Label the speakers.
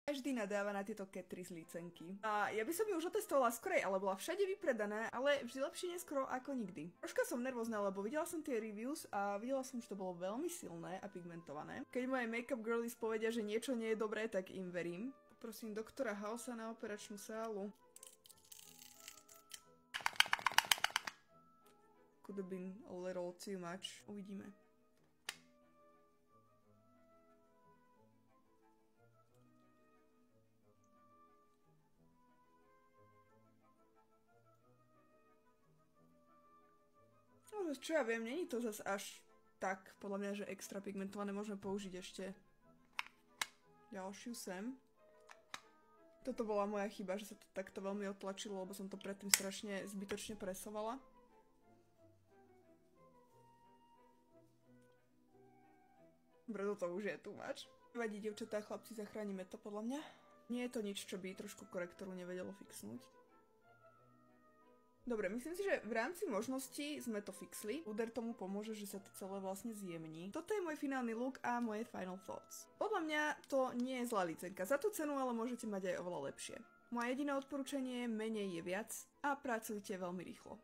Speaker 1: Každý nadáva na tieto Catrice lícenky. A ja by som ju už otestovala skorej, ale bola všade vypredaná, ale vždy lepšie neskoro ako nikdy. Troška som nervózna, lebo videla som tie reviews a videla som, že to bolo veľmi silné a pigmentované. Keď moje make-up girlies povedia, že niečo nie je dobré, tak im verím. Poprosím doktora Housea na operačnú sálu. Could have been a little too much. Uvidíme. No, čo ja viem, není to zase až tak, podľa mňa, že extra pigmentované môžeme použiť ešte ďalšiu sem. Toto bola moja chyba, že sa to takto veľmi otlačilo, lebo som to predtým strašne zbytočne presovala. Dobre, toto už je too much. Nevadí, dievčatá a chlapci, zachránime to podľa mňa. Nie je to nič, čo by trošku korektoru nevedelo fixnúť. Dobre, myslím si, že v rámci možností sme to fixli. Úder tomu pomôže, že sa to celé vlastne zjemní. Toto je môj finálny look a moje final thoughts. Podľa mňa to nie je zlá licenka za tú cenu, ale môžete mať aj oveľa lepšie. Moje jediné odporúčanie je menej je viac a pracujte veľmi rýchlo.